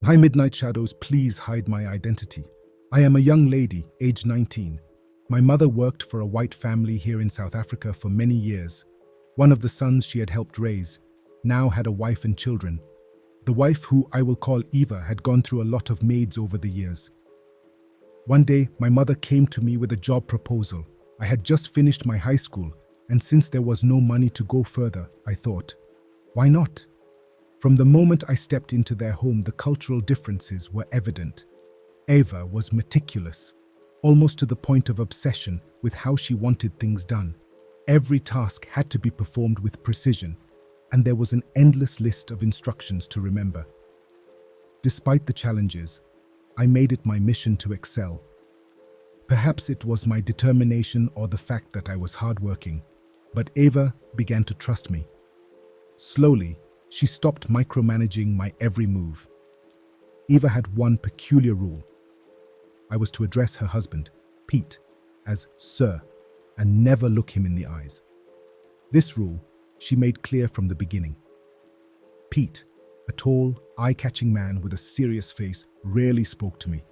Hi, Midnight Shadows, please hide my identity. I am a young lady, age 19. My mother worked for a white family here in South Africa for many years. One of the sons she had helped raise now had a wife and children. The wife, who I will call Eva, had gone through a lot of maids over the years. One day, my mother came to me with a job proposal. I had just finished my high school, and since there was no money to go further, I thought, why not? From the moment I stepped into their home, the cultural differences were evident. Eva was meticulous, almost to the point of obsession with how she wanted things done. Every task had to be performed with precision, and there was an endless list of instructions to remember. Despite the challenges, I made it my mission to excel. Perhaps it was my determination or the fact that I was hardworking, but Eva began to trust me. Slowly, she stopped micromanaging my every move. Eva had one peculiar rule. I was to address her husband, Pete, as Sir, and never look him in the eyes. This rule she made clear from the beginning. Pete, a tall, eye-catching man with a serious face, rarely spoke to me.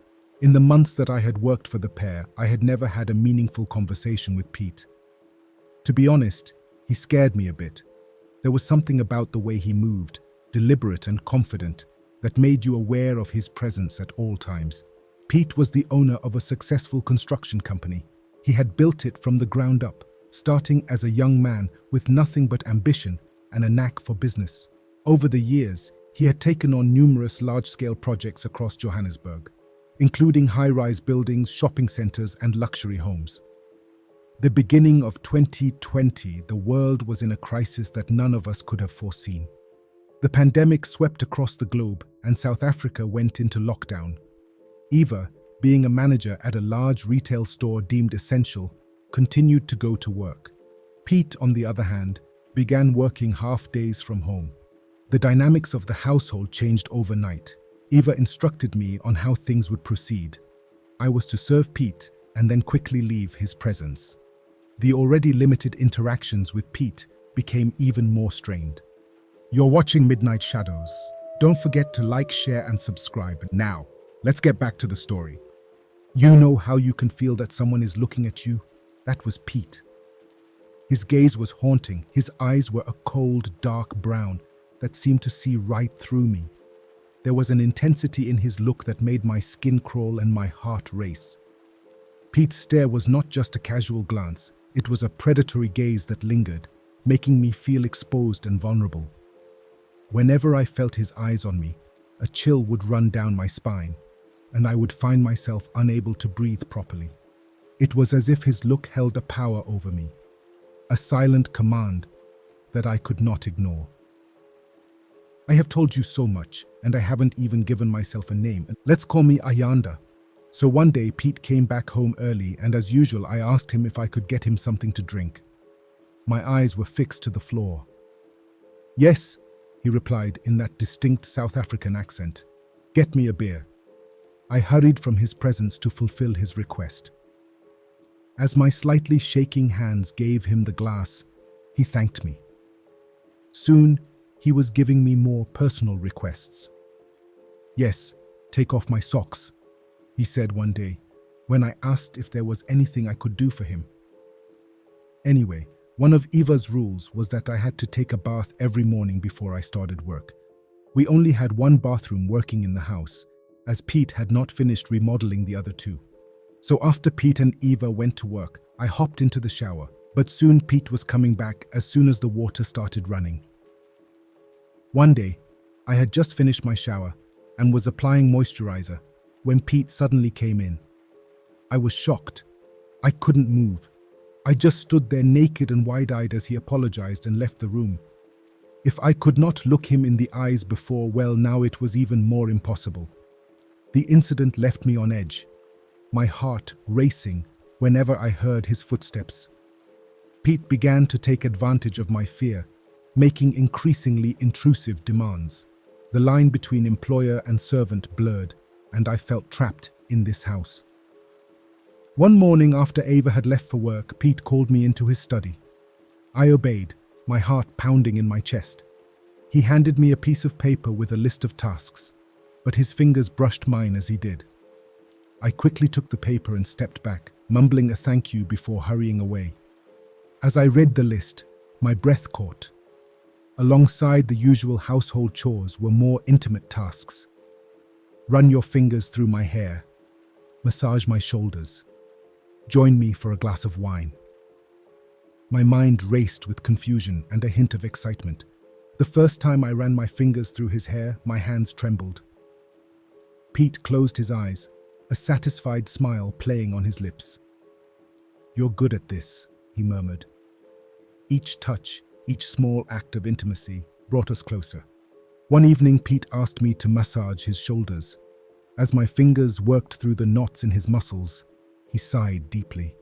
In the months that I had worked for the pair, I had never had a meaningful conversation with Pete. To be honest, he scared me a bit. There was something about the way he moved, deliberate and confident, that made you aware of his presence at all times. Pete was the owner of a successful construction company. He had built it from the ground up, starting as a young man with nothing but ambition and a knack for business. Over the years, he had taken on numerous large-scale projects across Johannesburg, including high-rise buildings, shopping centers, and luxury homes. The beginning of 2020, the world was in a crisis that none of us could have foreseen. The pandemic swept across the globe, and South Africa went into lockdown. Eva, being a manager at a large retail store deemed essential, continued to go to work. Pete, on the other hand, began working half days from home. The dynamics of the household changed overnight. Eva instructed me on how things would proceed. I was to serve Pete and then quickly leave his presence. The already limited interactions with Pete became even more strained. You're watching Midnight Shadows. Don't forget to like, share, and subscribe. Now, let's get back to the story. You know how you can feel that someone is looking at you? That was Pete. His gaze was haunting. His eyes were a cold, dark brown that seemed to see right through me. There was an intensity in his look that made my skin crawl and my heart race. Pete's stare was not just a casual glance. It was a predatory gaze that lingered, making me feel exposed and vulnerable. Whenever I felt his eyes on me, a chill would run down my spine, and I would find myself unable to breathe properly. It was as if his look held a power over me, a silent command that I could not ignore. I have told you so much, and I haven't even given myself a name. Let's call me Ayanda. So one day, Pete came back home early, and as usual, I asked him if I could get him something to drink. My eyes were fixed to the floor. Yes, he replied in that distinct South African accent. Get me a beer. I hurried from his presence to fulfill his request. As my slightly shaking hands gave him the glass, he thanked me. Soon, he was giving me more personal requests. Yes, take off my socks, he said one day, when I asked if there was anything I could do for him. Anyway, one of Eva's rules was that I had to take a bath every morning before I started work. We only had one bathroom working in the house, as Pete had not finished remodeling the other two. So after Pete and Eva went to work, I hopped into the shower, but soon Pete was coming back as soon as the water started running. One day, I had just finished my shower and was applying moisturizer when Pete suddenly came in. I was shocked. I couldn't move. I just stood there naked and wide-eyed as he apologized and left the room. If I could not look him in the eyes before, well, now it was even more impossible. The incident left me on edge, my heart racing whenever I heard his footsteps. Pete began to take advantage of my fear, making increasingly intrusive demands. The line between employer and servant blurred, and I felt trapped in this house. One morning after Eva had left for work, Pete called me into his study. I obeyed, my heart pounding in my chest. He handed me a piece of paper with a list of tasks. but his fingers brushed mine as he did. I quickly took the paper and stepped back, mumbling a thank you before hurrying away. As I read the list, my breath caught. Alongside the usual household chores were more intimate tasks. Run your fingers through my hair. Massage my shoulders. Join me for a glass of wine. My mind raced with confusion and a hint of excitement. The first time I ran my fingers through his hair, my hands trembled. Pete closed his eyes, a satisfied smile playing on his lips. "You're good at this," he murmured. Each touch, each small act of intimacy brought us closer. One evening, Pete asked me to massage his shoulders. As my fingers worked through the knots in his muscles, he sighed deeply.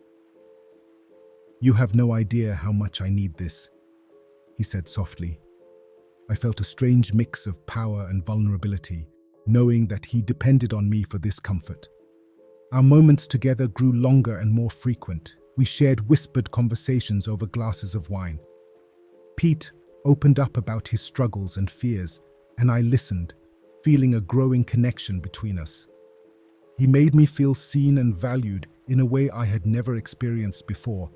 "You have no idea how much I need this," he said softly. I felt a strange mix of power and vulnerability, knowing that he depended on me for this comfort. Our moments together grew longer and more frequent. We shared whispered conversations over glasses of wine. Pete opened up about his struggles and fears, and I listened, feeling a growing connection between us. He made me feel seen and valued in a way I had never experienced before.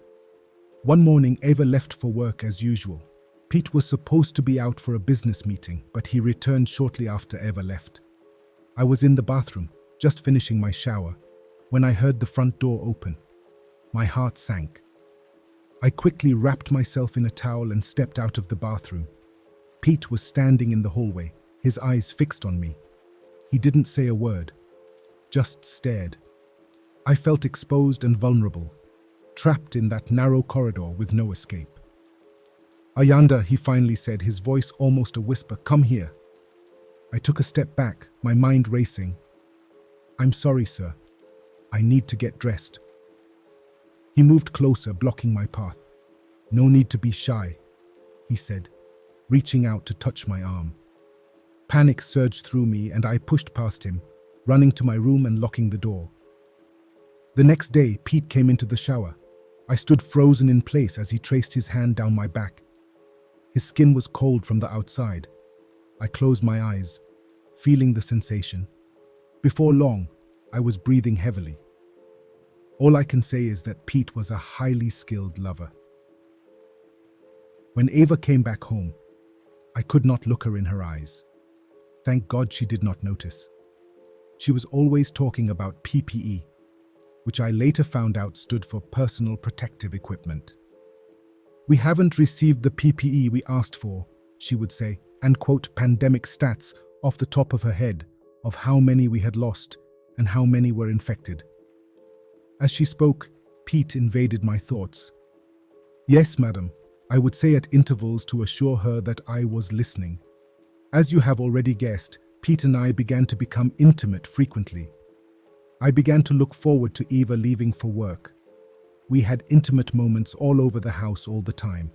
One morning, Eva left for work as usual. Pete was supposed to be out for a business meeting, but he returned shortly after Eva left. I was in the bathroom, just finishing my shower, when I heard the front door open. My heart sank. I quickly wrapped myself in a towel and stepped out of the bathroom. Pete was standing in the hallway, his eyes fixed on me. He didn't say a word, just stared. I felt exposed and vulnerable, trapped in that narrow corridor with no escape. "Ayanda," he finally said, his voice almost a whisper, "come here." I took a step back, my mind racing. "I'm sorry, sir. I need to get dressed." He moved closer, blocking my path. "No need to be shy," he said, reaching out to touch my arm. Panic surged through me and I pushed past him, running to my room and locking the door. The next day, Pete came into the shower. I stood frozen in place as he traced his hand down my back. His skin was cold from the outside. I closed my eyes, feeling the sensation. Before long, I was breathing heavily. All I can say is that Pete was a highly skilled lover. When Eva came back home, I could not look her in her eyes. Thank God she did not notice. She was always talking about PPE, which I later found out stood for personal protective equipment. "We haven't received the PPE we asked for," she would say, and quote pandemic stats off the top of her head of how many we had lost and how many were infected. As she spoke, Pete invaded my thoughts. "Yes, madam," I would say at intervals to assure her that I was listening. As you have already guessed, Pete and I began to become intimate frequently. I began to look forward to Eva leaving for work. We had intimate moments all over the house all the time.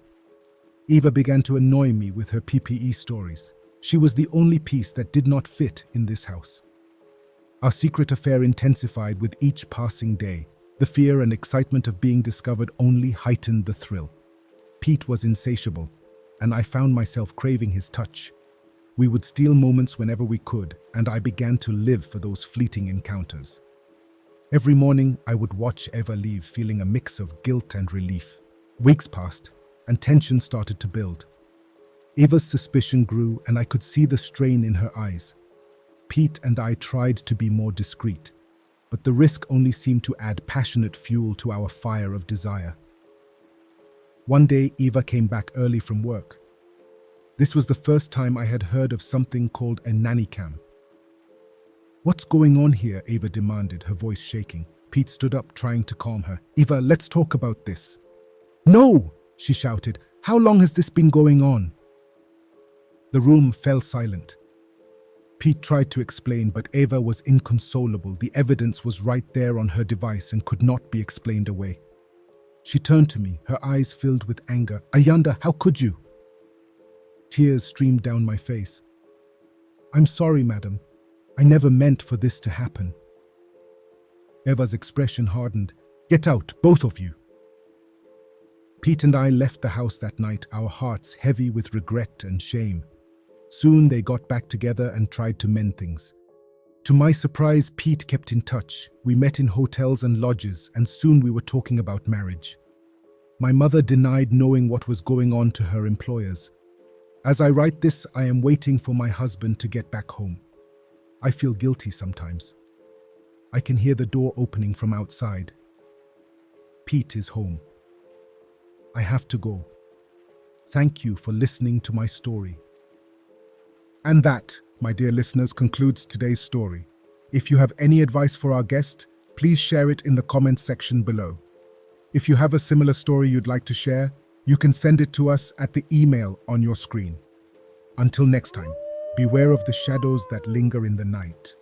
Eva began to annoy me with her PPE stories. She was the only piece that did not fit in this house. Our secret affair intensified with each passing day. The fear and excitement of being discovered only heightened the thrill. Pete was insatiable, and I found myself craving his touch. We would steal moments whenever we could, and I began to live for those fleeting encounters. Every morning, I would watch Eva leave, feeling a mix of guilt and relief. Weeks passed, and tension started to build. Eva's suspicion grew, and I could see the strain in her eyes. Pete and I tried to be more discreet, but the risk only seemed to add passionate fuel to our fire of desire. One day, Eva came back early from work. This was the first time I had heard of something called a nanny cam. "What's going on here?" Eva demanded, her voice shaking. Pete stood up, trying to calm her. "Eva, let's talk about this." "No!" she shouted. "How long has this been going on?" The room fell silent. Pete tried to explain, but Eva was inconsolable. The evidence was right there on her device and could not be explained away. She turned to me, her eyes filled with anger. "Ayanda, how could you?" Tears streamed down my face. "I'm sorry, madam. I never meant for this to happen." Eva's expression hardened. "Get out, both of you." Pete and I left the house that night, our hearts heavy with regret and shame. Soon they got back together and tried to mend things. To my surprise, Pete kept in touch. We met in hotels and lodges, and soon we were talking about marriage. My mother denied knowing what was going on to her employers. As I write this, I am waiting for my husband to get back home. I feel guilty sometimes. I can hear the door opening from outside. Pete is home. I have to go. Thank you for listening to my story. And that, my dear listeners, concludes today's story. If you have any advice for our guest, please share it in the comments section below. If you have a similar story you'd like to share, you can send it to us at the email on your screen. Until next time, beware of the shadows that linger in the night.